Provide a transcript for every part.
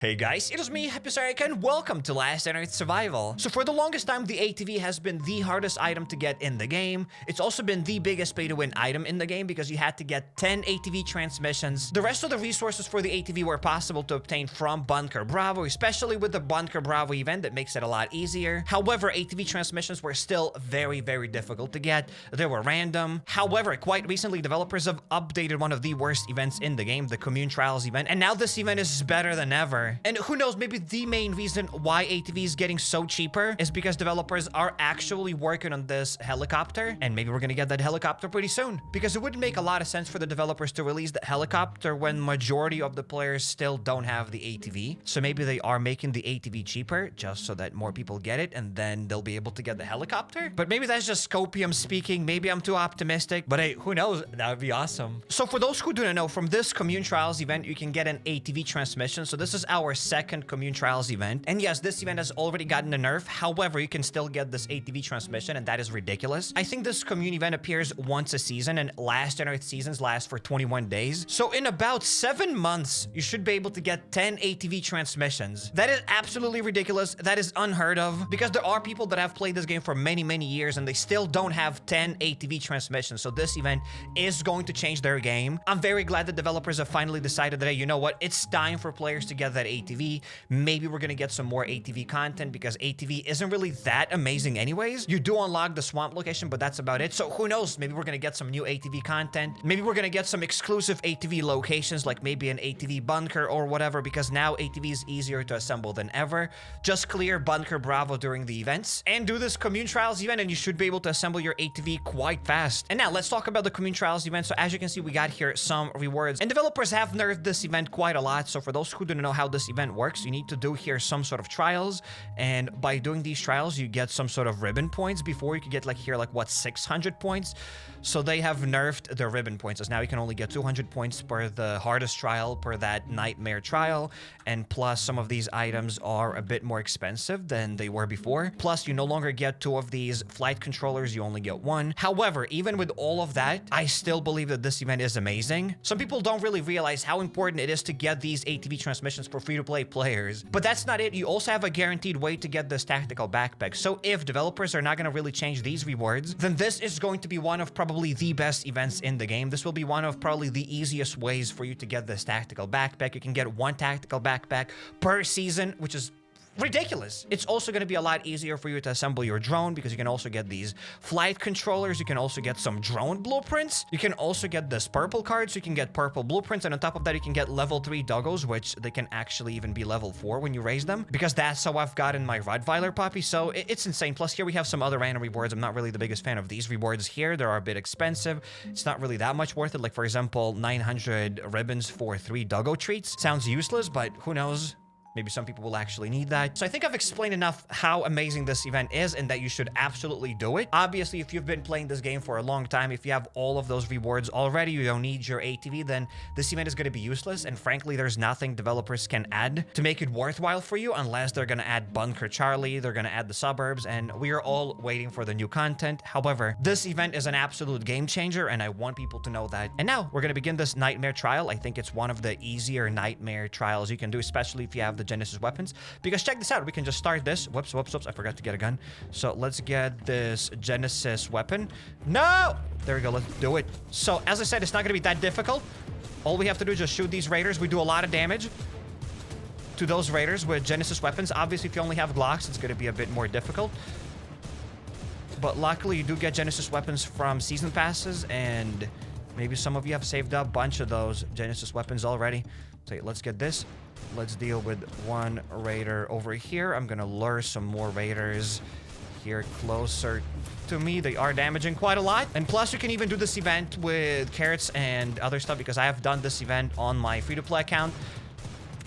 Hey guys, it is me, HappyCairek, and welcome to Last on Earth Survival. So for the longest time, the ATV has been the hardest item to get in the game. It's also been the biggest pay-to-win item in the game because you had to get 10 ATV transmissions. The rest of the resources for the ATV were possible to obtain from Bunker Bravo, especially with the Bunker Bravo event that makes it a lot easier. However, ATV transmissions were still very difficult to get. They were random. However, quite recently, developers have updated one of the worst events in the game, the Commune Trials event, and now this event is better than ever. And who knows, maybe the main reason why ATV is getting so cheaper is because developers are actually working on this helicopter, and maybe we're gonna get that helicopter pretty soon. Because it wouldn't make a lot of sense for the developers to release the helicopter when majority of the players still don't have the ATV. So maybe they are making the ATV cheaper just so that more people get it, and then they'll be able to get the helicopter. But maybe that's just Scopium speaking. Maybe I'm too optimistic, but hey, who knows? That would be awesome. So for those who do not know, from this Commune Trials event, you can get an ATV transmission. So this is our second Commune Trials event. And yes, this event has already gotten a nerf. However, you can still get this ATV transmission, and that is ridiculous. I think this Commune event appears once a season, and Last on Earth seasons last for 21 days. So in about 7 months, you should be able to get 10 ATV transmissions. That is absolutely ridiculous. That is unheard of, because there are people that have played this game for many years, and they still don't have 10 ATV transmissions. So this event is going to change their game. I'm very glad that developers have finally decided that, hey, you know what? It's time for players to get that ATV. Maybe we're gonna get some more ATV content because ATV isn't really that amazing anyways. You do unlock the swamp location, but that's about it. So who knows? Maybe we're gonna get some new ATV content. Maybe we're gonna get some exclusive ATV locations, like maybe an ATV bunker or whatever, because now ATV is easier to assemble than ever. Just clear Bunker Bravo during the events and do this Commune Trials event, and you should be able to assemble your ATV quite fast. And now let's talk about the Commune Trials event. So as you can see, we got here some rewards, and developers have nerfed this event quite a lot. So for those who don't know how this event works, you need to do here some sort of trials, and by doing these trials you get some sort of ribbon points. Before you could get like here like what, 600 points. So they have nerfed the ribbon points, as now you can only get 200 points per the hardest trial, per that nightmare trial, and plus some of these items are a bit more expensive than they were before. Plus you no longer get 2 of these flight controllers, you only get 1. However, even with all of that, I still believe that this event is amazing. Some people don't really realize how important it is to get these ATV transmissions for free-to-play players. But that's not it. You also have a guaranteed way to get this tactical backpack. So if developers are not going to really change these rewards, then this is going to be one of probably the best events in the game. This will be one of probably the easiest ways for you to get this tactical backpack. You can get 1 tactical backpack per season, which is ridiculous. It's also going to be a lot easier for you to assemble your drone, because you can also get these flight controllers. You can also get some drone blueprints. You can also get this purple card, so you can get purple blueprints, and on top of that you can get level 3 doggos, which they can actually even be level 4 when you raise them, because that's how I've gotten my Rottweiler puppy. So it's insane. Plus here we have some other random rewards. I'm not really the biggest fan of these rewards here. They are a bit expensive. It's not really that much worth it. Like for example, 900 ribbons for 3 doggo treats. Sounds useless, but who knows? Maybe some people will actually need that. So I think I've explained enough how amazing this event is and that you should absolutely do it. Obviously, if you've been playing this game for a long time, if you have all of those rewards already, you don't need your ATV, then this event is going to be useless. And frankly, there's nothing developers can add to make it worthwhile for you, unless they're going to add Bunker Charlie, they're going to add the suburbs, and we are all waiting for the new content. However, this event is an absolute game changer, and I want people to know that. And now we're going to begin this nightmare trial. I think it's one of the easier nightmare trials you can do, especially if you have the Genesis weapons, because check this out. We can just start this. Whoops, I forgot to get a gun. So let's get this Genesis weapon. No, there we go. Let's do it. So as I said, it's not gonna be that difficult. All we have to do is just shoot these raiders. We do a lot of damage to those raiders with Genesis weapons. Obviously, if you only have Glocks, it's gonna be a bit more difficult, but luckily you do get Genesis weapons from season passes, and maybe some of you have saved up a bunch of those Genesis weapons already. So let's get this. Let's deal with 1 raider over here. I'm gonna lure some more raiders here closer to me. They are damaging quite a lot. And plus, you can even do this event with carrots and other stuff, because I have done this event on my free-to-play account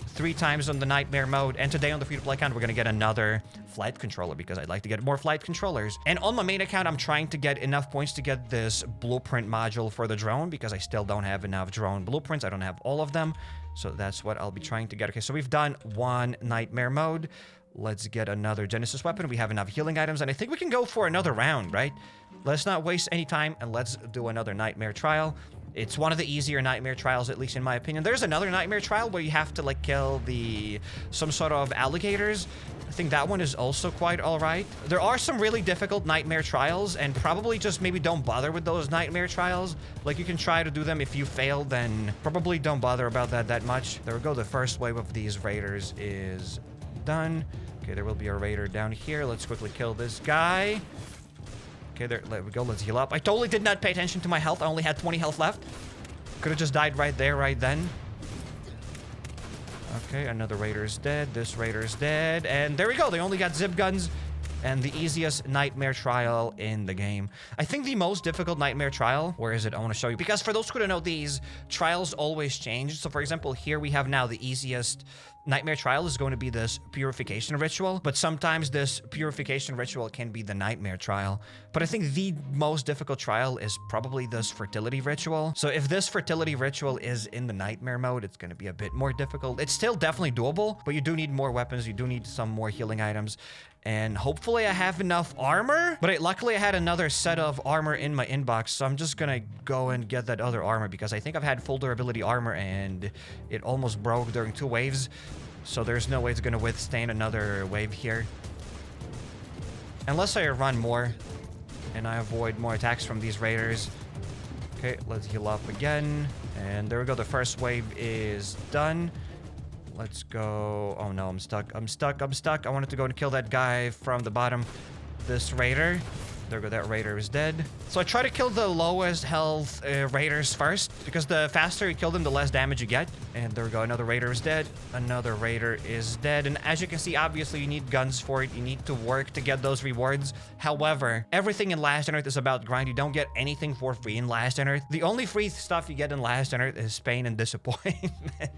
3 times on the nightmare mode, and today on the free-to-play account we're gonna get another flight controller, because I'd like to get more flight controllers. And on my main account, I'm trying to get enough points to get this blueprint module for the drone, because I still don't have enough drone blueprints. I don't have all of them, so that's what I'll be trying to get. Okay, so we've done 1 nightmare mode. Let's get another Genesis weapon. We have enough healing items, and I think we can go for another round, right? Let's not waste any time, and let's do another Nightmare Trial. It's one of the easier Nightmare Trials, at least in my opinion. There's another Nightmare Trial where you have to, like, kill some sort of alligators. I think that one is also quite alright. There are some really difficult Nightmare Trials, and probably just maybe don't bother with those Nightmare Trials. Like, you can try to do them. If you fail, then probably don't bother about that much. There we go. The first wave of these raiders is done. Okay, there will be a raider down here. Let's quickly kill this guy. Okay, there we go. Let's heal up. I totally did not pay attention to my health. I only had 20 health left. Could have just died right there, right then. Okay, another raider's dead. This raider's dead. And there we go. They only got zip guns. And the easiest Nightmare Trial in the game. I think the most difficult Nightmare Trial, where is it? I want to show you. Because for those who don't know, these trials always change. So for example, here we have now the easiest Nightmare Trial is going to be this Purification Ritual. But sometimes this Purification Ritual can be the Nightmare Trial. But I think the most difficult trial is probably this Fertility Ritual. So if this Fertility Ritual is in the Nightmare mode, it's going to be a bit more difficult. It's still definitely doable, but you do need more weapons. You do need some more healing items. And hopefully I have enough armor. But luckily I had another set of armor in my inbox. So I'm just gonna go and get that other armor because I think I've had full durability armor and it almost broke during 2 waves. So there's no way it's gonna withstand another wave here. Unless I run more and I avoid more attacks from these raiders. Okay, let's heal up again. And there we go. The first wave is done. Let's go. Oh no, I'm stuck. I'm stuck. I'm stuck. I wanted to go and kill that guy from the bottom. This raider. There we go. That raider is dead. So I try to kill the lowest health raiders first, because the faster you kill them, the less damage you get. And there we go. Another raider is dead. Another raider is dead. And as you can see, obviously you need guns for it. You need to work to get those rewards. However, everything in Last on Earth is about grind. You don't get anything for free in Last on Earth. The only free stuff you get in Last on Earth is pain and disappointment.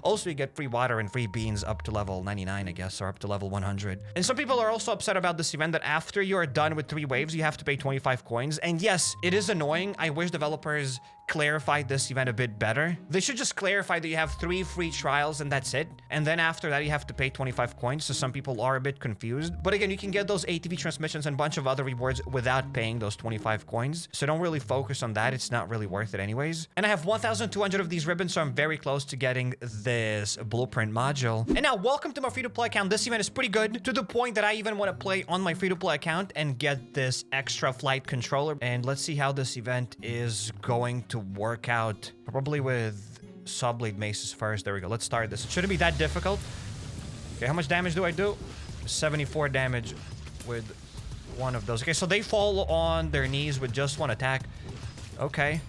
Also, you get free water and free beans up to level 99, I guess, or up to level 100. And some people are also upset about this event that after you are done with 3 waves, you have to pay 25 coins. And yes, it is annoying. I wish developers clarified this event a bit better. They should just clarify that you have 3 free trials and that's it. And then after that, you have to pay 25 coins. So some people are a bit confused. But again, you can get those ATV transmissions and a bunch of other rewards without paying those 25 coins. So don't really focus on that. It's not really worth it anyways. And I have 1,200 of these ribbons, so I'm very close to getting this blueprint module. And now, welcome to my free-to-play account. This event is pretty good, to the point that I even want to play on my free-to-play account and get this extra flight controller. And let's see how this event is going to work out. Probably with Subblade Maces first. There we go. Let's start this. It shouldn't be that difficult. Okay, how much damage do I do? 74 damage with one of those. Okay, so they fall on their knees with just 1 attack. Okay.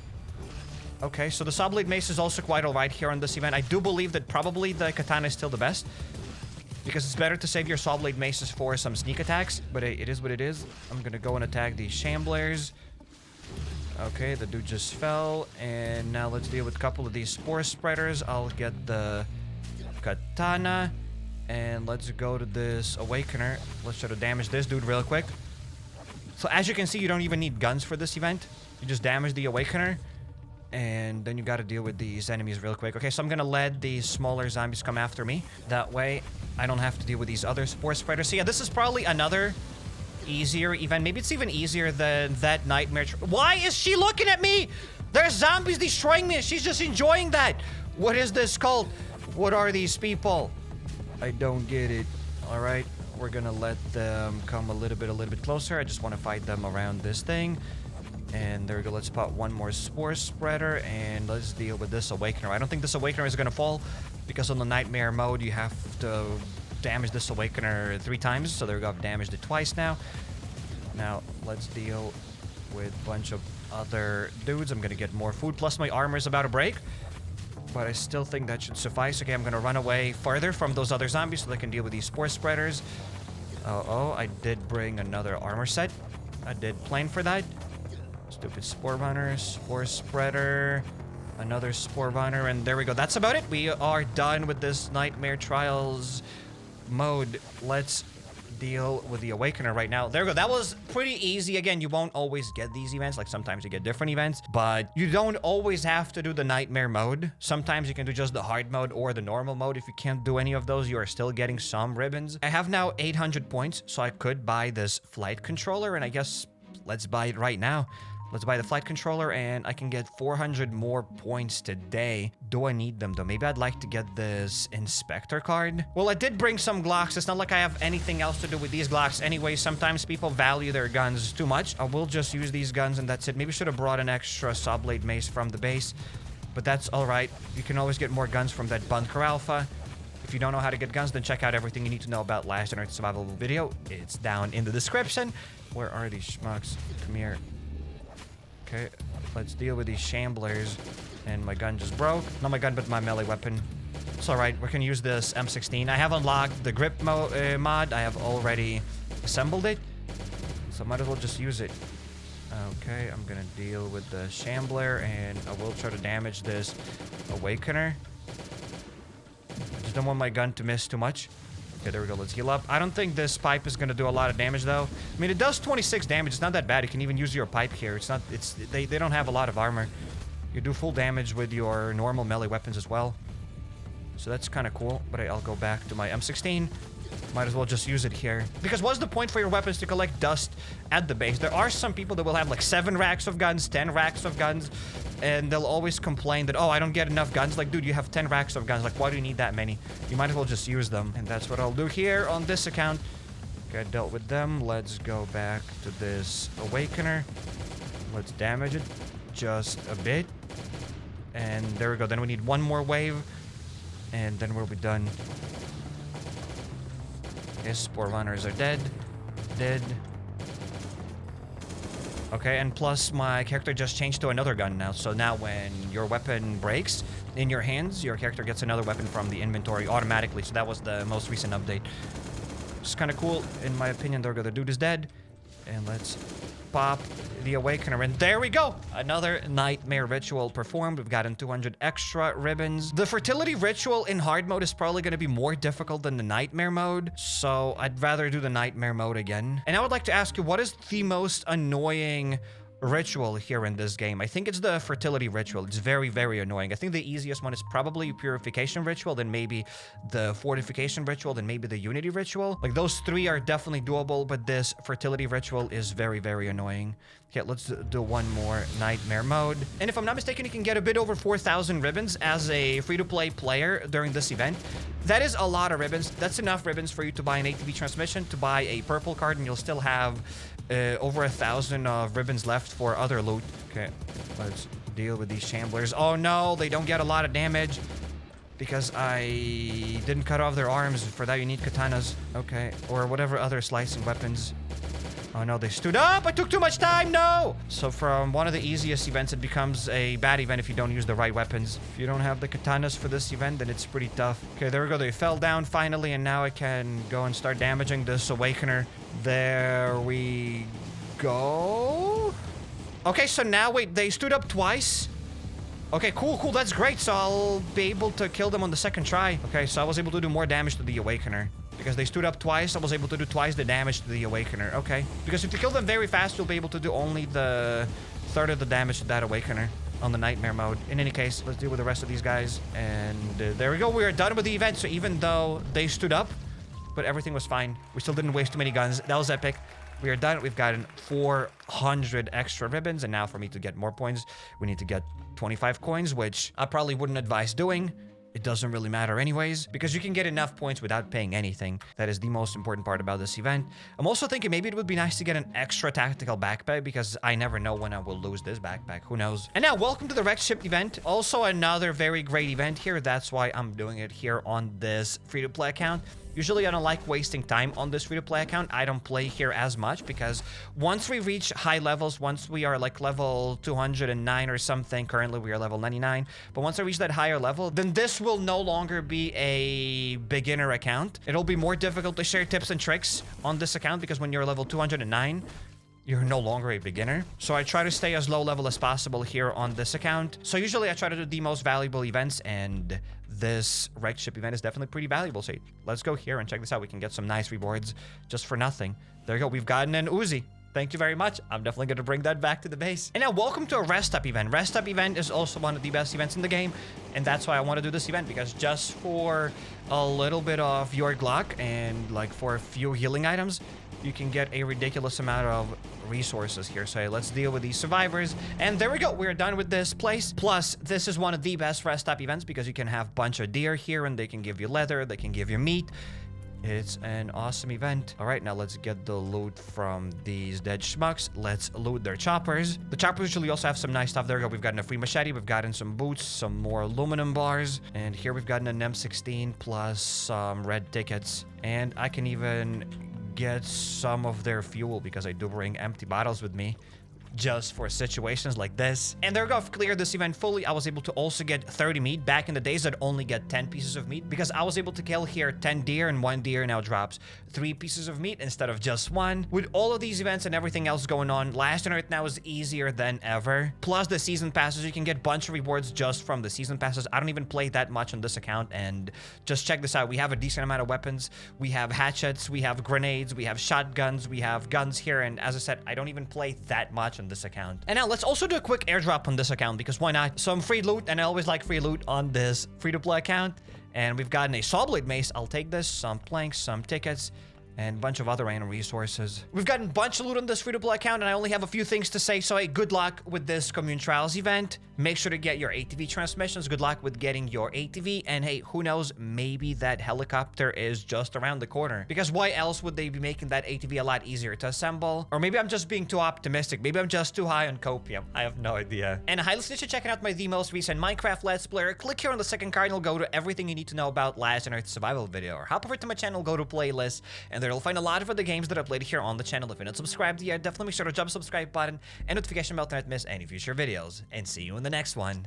Okay, so the Subblade Mace is also quite alright here on this event. I do believe that probably the Katana is still the best, because it's better to save your Subblade Maces for some sneak attacks. But it is what it is. I'm gonna go and attack these Shamblers. Okay, the dude just fell. And now let's deal with a couple of these Spore Spreaders. I'll get the Katana. And let's go to this Awakener. Let's try to damage this dude real quick. So as you can see, you don't even need guns for this event. You just damage the Awakener. And then you gotta deal with these enemies real quick. Okay, so I'm gonna let these smaller zombies come after me. That way, I don't have to deal with these other Spore Spreaders. So yeah, this is probably another easier event. Maybe it's even easier than that Nightmare. Why is she looking at me? There's zombies destroying me and she's just enjoying that. What is this called? What are these people? I don't get it. All right, we're gonna let them come a little bit closer. I just want to fight them around this thing. And there we go. Let's pop one more Spore Spreader and let's deal with this Awakener. I don't think this Awakener is gonna fall, because on the Nightmare mode you have to damage this Awakener 3 times. So there we go. I've damaged it twice now. Now let's deal with a bunch of other dudes. I'm gonna get more food, plus my armor is about to break, but I still think that should suffice. Okay, I'm gonna run away further from those other zombies so they can deal with these Spore Spreaders. Oh, I did bring another armor set. I did plan for that. Stupid Spore Runner, Spore Spreader, another Spore Runner, and there we go. That's about it. We are done with this Nightmare Trials mode. Let's deal with the Awakener right now. There we go. That was pretty easy. Again, you won't always get these events. Like sometimes you get different events, but you don't always have to do the nightmare mode. Sometimes you can do just the hard mode or the normal mode. If you can't do any of those, you are still getting some ribbons. I have now 800 points, so I could buy this flight controller, and I guess let's buy it right now. Let's buy the flight controller, and I can get 400 more points today. Do I need them, though? Maybe I'd like to get this inspector card. Well, I did bring some Glocks. It's not like I have anything else to do with these Glocks anyway. Sometimes people value their guns too much. I will just use these guns, and that's it. Maybe should have brought an extra saw blade mace from the base, but that's all right. You can always get more guns from that Bunker Alpha. If you don't know how to get guns, then check out everything you need to know about Last on Earth Survival video. It's down in the description. Where are these schmucks? Come here. Okay, let's deal with these shamblers. And my gun just broke. Not my gun, but my melee weapon. It's alright, we can use this M16. I have unlocked the grip mod. I have already assembled it, so might as well just use it. Okay, I'm gonna deal with the shambler, and I will try to damage this Awakener. I just don't want my gun to miss too much. Okay, there we go. Let's heal up. I don't think this pipe is going to do a lot of damage, though. I mean, it does 26 damage. It's not that bad. You can even use your pipe here. They don't have a lot of armor. You do full damage with your normal melee weapons as well. So that's kind of cool. But I'll go back to my M16. Might as well just use it here. Because what's the point for your weapons to collect dust at the base? There are some people that will have like 7 racks of guns, 10 racks of guns, and they'll always complain that, oh, I don't get enough guns. Like, dude, you have 10 racks of guns. Like, why do you need that many? You might as well just use them. And that's what I'll do here on this account. Okay, I dealt with them. Let's go back to this Awakener. Let's damage it just a bit. And there we go. Then we need one more wave, and then we'll be done. Okay, spore runners are dead. Dead. Okay, and plus my character just changed to another gun now. So now when your weapon breaks in your hands, your character gets another weapon from the inventory automatically. So that was the most recent update. It's kind of cool, in my opinion. There we go. The dude is dead. And let's pop the Awakener, and there we go. Another nightmare ritual performed. We've gotten 200 extra ribbons. The fertility ritual in hard mode is probably going to be more difficult than the nightmare mode, so I'd rather do the nightmare mode again. And I would like to ask you, what is the most annoying ritual here in this game? I think it's the fertility ritual. It's very, very annoying. I think the easiest one is probably purification ritual, then maybe the fortification ritual, then maybe the unity ritual. Like, those 3 are definitely doable, but this fertility ritual is very, very annoying. Okay, let's do one more nightmare mode. And if I'm not mistaken, you can get a bit over 4,000 ribbons as a free-to-play player during this event. That is a lot of ribbons. That's enough ribbons for you to buy an ATV transmission, to buy a purple card, and you'll still have over 1,000 ribbons left for other loot. Okay, let's deal with these shamblers. Oh no, they don't get a lot of damage because I didn't cut off their arms. For that, you need katanas. Okay, or whatever other slicing weapons. Oh no, they stood up! I took too much time! No! So from one of the easiest events, it becomes a bad event if you don't use the right weapons. If you don't have the katanas for this event, then it's pretty tough. Okay, there we go. They fell down finally, and now I can go and start damaging this Awakener. There we go. Okay, so now, wait, they stood up twice? Okay, cool, cool. That's great. So I'll be able to kill them on the second try. Okay, so I was able to do more damage to the Awakener. Because they stood up twice, I was able to do twice the damage to the Awakener. Okay. Because if you kill them very fast, you'll be able to do only the third of the damage to that Awakener on the nightmare mode. In any case, let's deal with the rest of these guys. And there we go. We are done with the event. So even though they stood up, but everything was fine. We still didn't waste too many guns. That was epic. We are done. We've gotten 400 extra ribbons. And now for me to get more points, we need to get 25 coins, which I probably wouldn't advise doing. It doesn't really matter anyways, because you can get enough points without paying anything. That is the most important part about this event. I'm also thinking maybe it would be nice to get an extra tactical backpack, because I never know when I will lose this backpack. Who knows? And now, welcome to the wrecked ship event. Also another very great event here. That's why I'm doing it here on this free-to-play account. Usually I don't like wasting time on this free-to-play account. I don't play here as much because once we reach high levels, once we are like level 209 or something, currently we are level 99, but once I reach that higher level, then this will no longer be a beginner account. It'll be more difficult to share tips and tricks on this account because when you're level 209, you're no longer a beginner. So I try to stay as low level as possible here on this account. So usually I try to do the most valuable events, and this wrecked ship event is definitely pretty valuable. So let's go here and check this out. We can get some nice rewards just for nothing. There you go. We've gotten an Uzi. Thank you very much. I'm definitely going to bring that back to the base. And now welcome to a rest up event. Rest up event is also one of the best events in the game. And that's why I want to do this event, because just for a little bit of your Glock and like for a few healing items, you can get a ridiculous amount of resources here. So let's deal with these survivors. And there we go. We're done with this place. Plus, this is one of the best rest up events because you can have a bunch of deer here and they can give you leather. They can give you meat. It's an awesome event. All right, now let's get the loot from these dead schmucks. Let's loot their choppers. The choppers usually also have some nice stuff. There we go. We've gotten a free machete. We've gotten some boots, some more aluminum bars. And here we've gotten an M16 plus some red tickets. And I can even get some of their fuel because I do bring empty bottles with me, just for situations like this. And there we go. I've cleared this event fully. I was able to also get 30 meat. Back in the days, I'd only get 10 pieces of meat because I was able to kill here 10 deer, and 1 deer now drops 3 pieces of meat instead of just 1. With all of these events and everything else going on, Last on Earth now is easier than ever. Plus the season passes, you can get a bunch of rewards just from the season passes. I don't even play that much on this account, and just check this out. We have a decent amount of weapons. We have hatchets, we have grenades, we have shotguns, we have guns here, and as I said, I don't even play that much on this account. And now let's also do a quick airdrop on this account because why not? Some free loot, and I always like free loot on this free-to-play account. And we've gotten a saw blade mace. I'll take this. Some planks, some tickets, and a bunch of other random resources. We've gotten a bunch of loot on this free-to-play account, and I only have a few things to say. So hey, good luck with this Commune Trials event. Make sure to get your ATV transmissions. Good luck with getting your ATV. And hey, who knows, maybe that helicopter is just around the corner. Because why else would they be making that ATV a lot easier to assemble? Or maybe I'm just being too optimistic. Maybe I'm just too high on copium. I have no idea. And I highly suggest you checking out the most recent Minecraft Let's Player. Click here on the second card and it'll go to everything you need to know about Last on Earth survival video. Or hop over to my channel, go to playlist, and there you'll find a lot of other games that I played here on the channel. If you're not subscribed yet, definitely make sure to jump the subscribe button and notification bell to not miss any future videos. And see you in the next one.